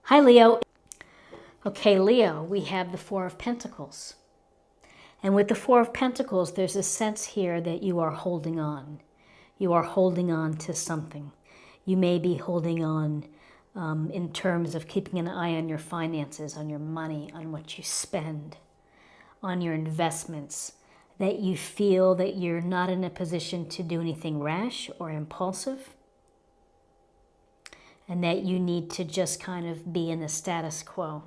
Hi, Leo. Okay, Leo, we have the Four of Pentacles. And with the Four of Pentacles, there's a sense here that you are holding on. You are holding on to something. You may be holding on in terms of keeping an eye on your finances, on your money, on what you spend, on your investments, that you feel that you're not in a position to do anything rash or impulsive, and that you need to just kind of be in the status quo.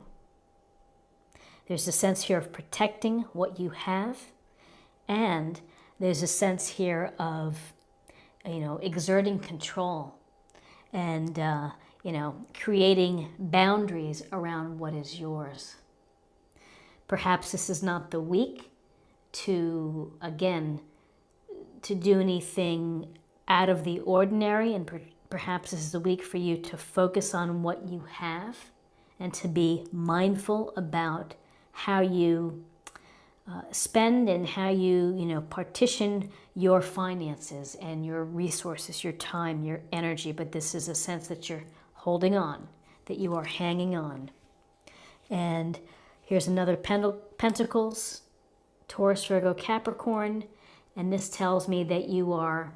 There's a sense here of protecting what you have, and there's a sense here of, exerting control and, creating boundaries around what is yours. Perhaps this is not the week to do anything out of the ordinary, and perhaps this is a week for you to focus on what you have and to be mindful about how you spend and how you, partition your finances and your resources, your time, your energy. But this is a sense that you're holding on, that you are hanging on. And here's another Pentacles, Taurus, Virgo, Capricorn. And this tells me that you are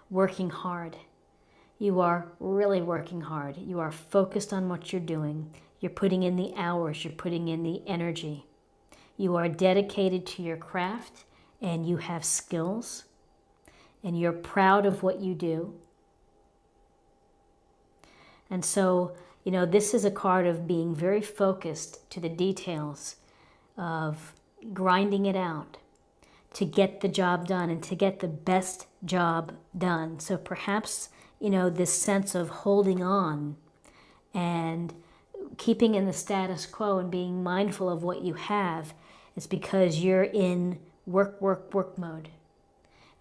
working hard. You are really working hard. You are focused on what you're doing. You're putting in the hours. You're putting in the energy. You are dedicated to your craft, and you have skills, and you're proud of what you do. And so, this is a card of being very focused to the details, of grinding it out to get the job done and to get the best job done. So perhaps, this sense of holding on and keeping in the status quo and being mindful of what you have is because you're in work mode.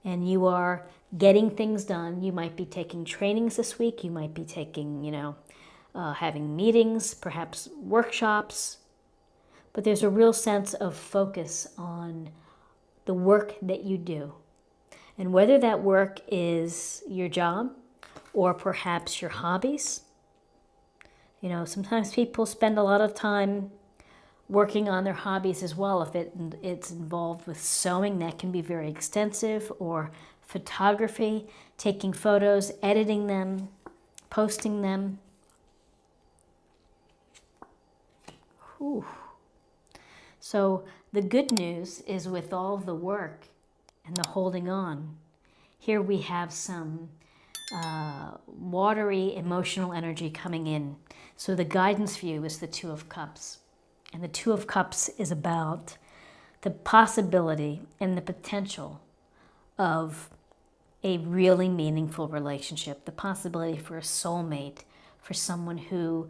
And you are getting things done. You might be taking trainings this week. You might be taking, having meetings, perhaps workshops. But there's a real sense of focus on the work that you do. And whether that work is your job or perhaps your hobbies. Sometimes people spend a lot of time working on their hobbies as well. If it's involved with sewing, that can be very extensive, or photography, taking photos, editing them, posting them. Whew. So the good news is, with all the work and the holding on, here we have some watery emotional energy coming in. So the guidance for you is the Two of Cups. And the Two of Cups is about the possibility and the potential of a really meaningful relationship, the possibility for a soulmate, for someone who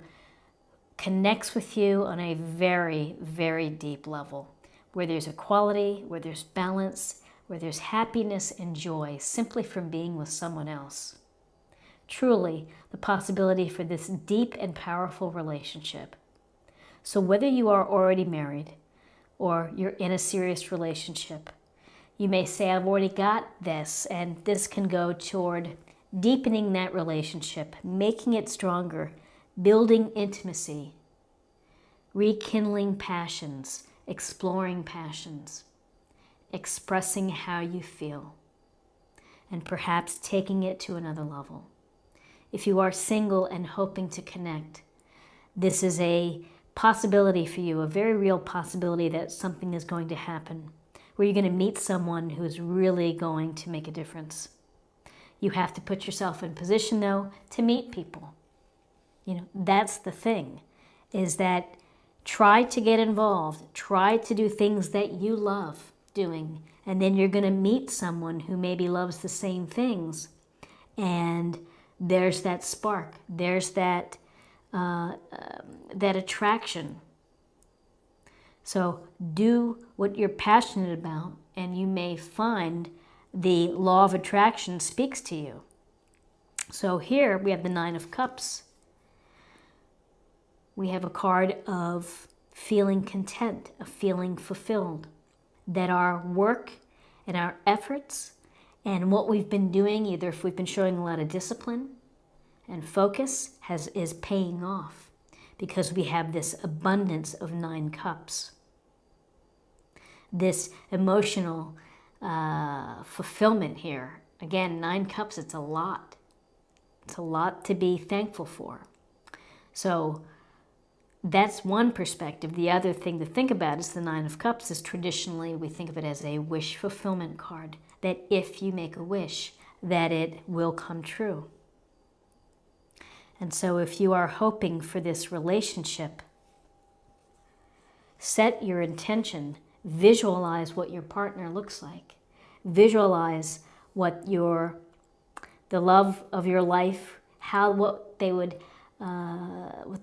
connects with you on a very, very deep level, where there's equality, where there's balance, where there's happiness and joy simply from being with someone else. Truly, the possibility for this deep and powerful relationship. So whether you are already married or you're in a serious relationship, you may say, I've already got this, and this can go toward deepening that relationship, making it stronger, building intimacy, rekindling passions, exploring passions, expressing how you feel, and perhaps taking it to another level. If you are single and hoping to connect, this is a possibility for you, a very real possibility that something is going to happen, where you're going to meet someone who's really going to make a difference. You have to put yourself in position, though, to meet people. That's the thing, is that try to get involved, try to do things that you love doing, and then you're going to meet someone who maybe loves the same things, and there's that spark, there's that attraction. So do what you're passionate about, and you may find the law of attraction speaks to you. So here we have the Nine of Cups. We have a card of feeling content, of feeling fulfilled, that our work and our efforts and what we've been doing, either if we've been showing a lot of discipline and focus, is paying off. because we have this abundance of 9 cups. This emotional fulfillment here. Again, 9 cups, it's a lot. It's a lot to be thankful for. So that's one perspective. The other thing to think about is the 9 of Cups is traditionally, we think of it as a wish fulfillment card. That if you make a wish, that it will come true. And so if you are hoping for this relationship, set your intention, visualize what your partner looks like. Visualize what the love of your life, what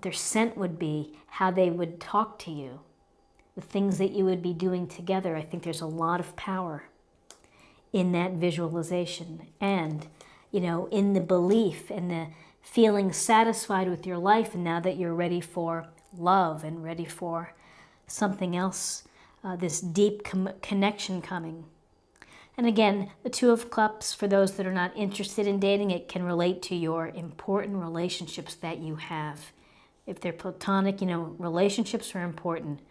their scent would be, how they would talk to you, the things that you would be doing together. I think there's a lot of power in that visualization, and in the belief and the feeling satisfied with your life, and now that you're ready for love and ready for something else, this deep connection coming. And again, the 2 of Cups, for those that are not interested in dating, it can relate to your important relationships that you have. If they're platonic, relationships are important.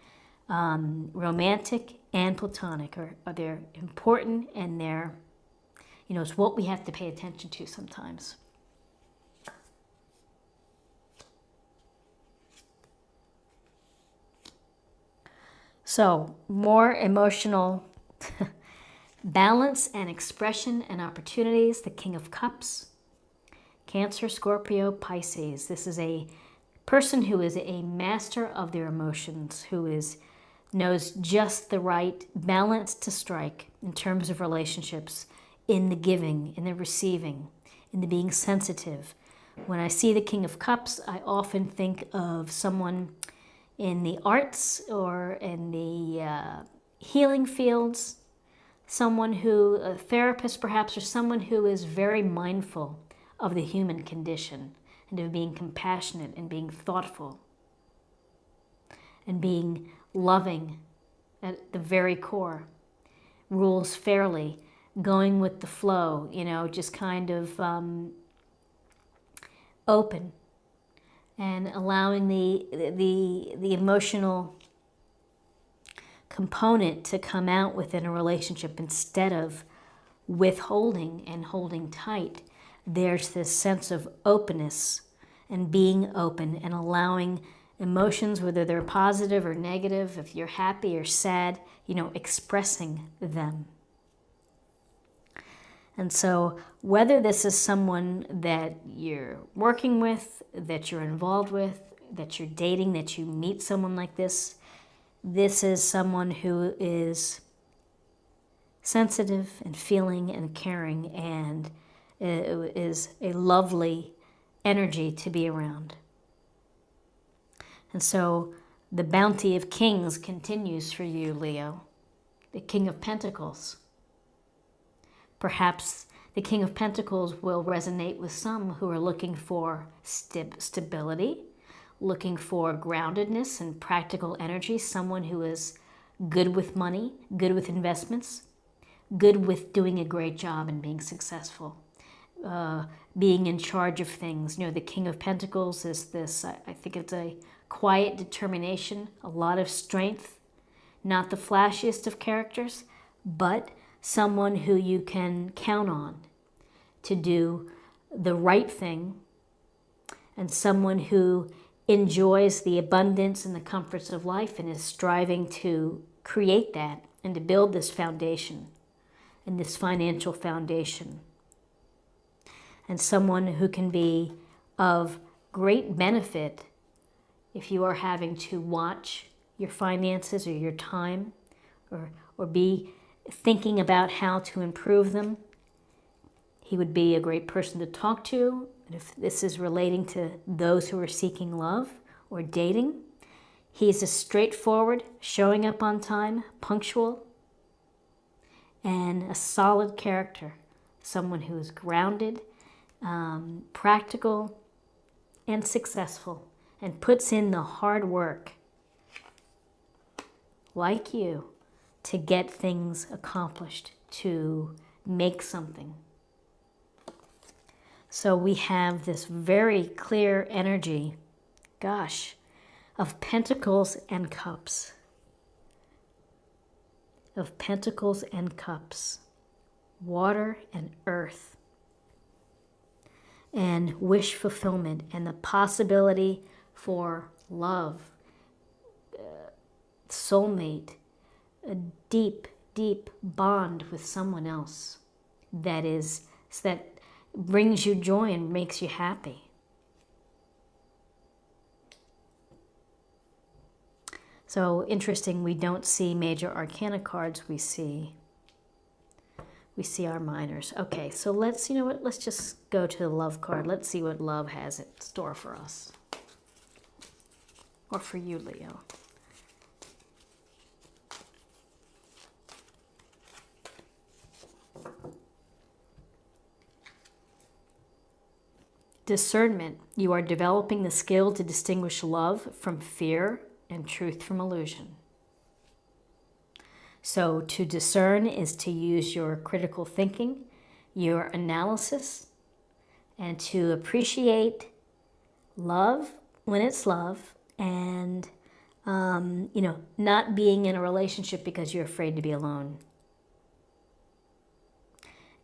Romantic and platonic are they're important, and they're, it's what we have to pay attention to sometimes. So, more emotional balance and expression and opportunities. The King of Cups, Cancer, Scorpio, Pisces. This is a person who is a master of their emotions, who knows just the right balance to strike in terms of relationships, in the giving, in the receiving, in the being sensitive. When I see the King of Cups, I often think of someone in the arts or in the healing fields, someone a therapist perhaps, or someone who is very mindful of the human condition and of being compassionate and being thoughtful and being loving at the very core, rules fairly, going with the flow, just kind of open and allowing the emotional component to come out within a relationship instead of withholding and holding tight. There's this sense of openness and being open and allowing emotions, whether they're positive or negative, if you're happy or sad, expressing them. And so whether this is someone that you're working with, that you're involved with, that you're dating, that you meet someone like this is someone who is sensitive and feeling and caring, and is a lovely energy to be around. And so the bounty of kings continues for you, Leo. The King of Pentacles. Perhaps the King of Pentacles will resonate with some who are looking for stability, looking for groundedness and practical energy, someone who is good with money, good with investments, good with doing a great job and being successful, being in charge of things. The King of Pentacles is this, I think it's a quiet determination, a lot of strength, not the flashiest of characters, but someone who you can count on to do the right thing, and someone who enjoys the abundance and the comforts of life and is striving to create that and to build this foundation and this financial foundation. And someone who can be of great benefit if you are having to watch your finances or your time, or be thinking about how to improve them. He would be a great person to talk to. And if this is relating to those who are seeking love or dating, he's a straightforward, showing up on time, punctual, and a solid character. Someone who is grounded, practical, and successful, and puts in the hard work, like you, to get things accomplished, to make something. So we have this very clear energy. Gosh, of Pentacles and Cups. Of Pentacles and Cups. Water and earth. And wish fulfillment and the possibility for love, soulmate, a deep, deep bond with someone else that brings you joy and makes you happy. So interesting, we don't see major arcana cards, we see our minors. Okay, so let's, let's just go to the love card. Let's see what love has in store for us. Or for you, Leo. Discernment. You are developing the skill to distinguish love from fear and truth from illusion. So to discern is to use your critical thinking, your analysis, and to appreciate love when it's love, and not being in a relationship because you're afraid to be alone.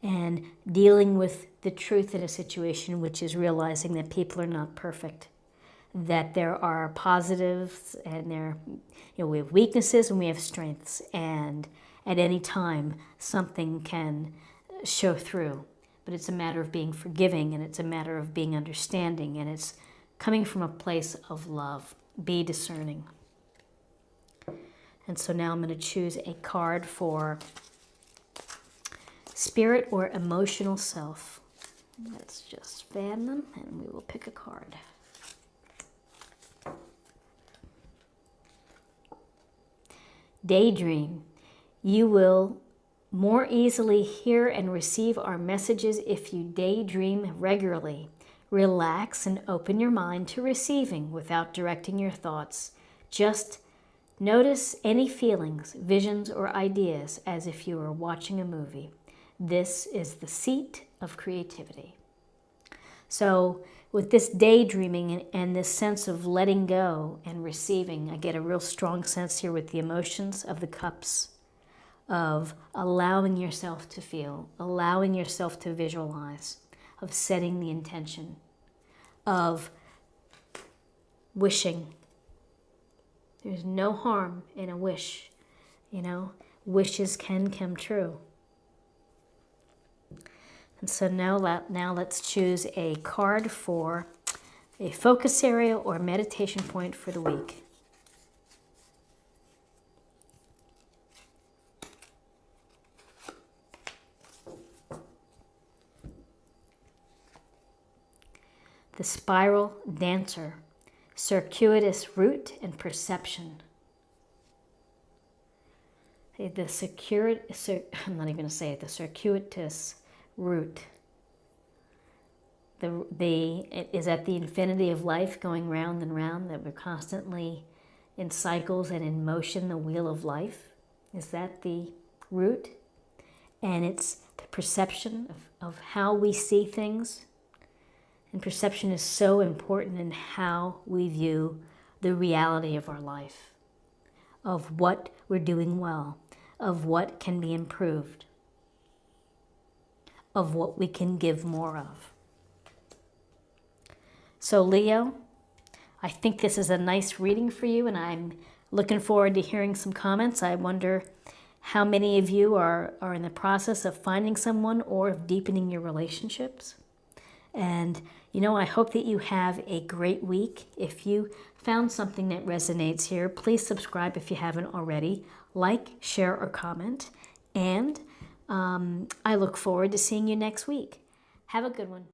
And dealing with the truth in a situation, which is realizing that people are not perfect, that there are positives and we have weaknesses and we have strengths, and at any time something can show through. But it's a matter of being forgiving, and it's a matter of being understanding, and it's coming from a place of love. Be discerning. And so now I'm going to choose a card for spirit or emotional self. Let's just fan them and we will pick a card. Daydream. You will more easily hear and receive our messages if you daydream regularly. Relax and open your mind to receiving without directing your thoughts. Just notice any feelings, visions, or ideas as if you were watching a movie. This is the seat of creativity. So with this daydreaming and this sense of letting go and receiving, I get a real strong sense here with the emotions of the cups, of allowing yourself to feel, allowing yourself to visualize, of setting the intention, of wishing. There's no harm in a wish, wishes can come true. And so now let's choose a card for a focus area or meditation point for the week. The Spiral Dancer, Circuitous Route and Perception. I'm not even going to say it, the circuitous route. It is at the infinity of life, going round and round, that we're constantly in cycles and in motion, the wheel of life. Is that the route? And it's the perception of how we see things. And perception is so important in how we view the reality of our life, of what we're doing well, of what can be improved, of what we can give more of. So Leo, I think this is a nice reading for you, and I'm looking forward to hearing some comments. I wonder how many of you are in the process of finding someone or of deepening your relationships. And, I hope that you have a great week. If you found something that resonates here, please subscribe if you haven't already. Like, share, or comment. And I look forward to seeing you next week. Have a good one.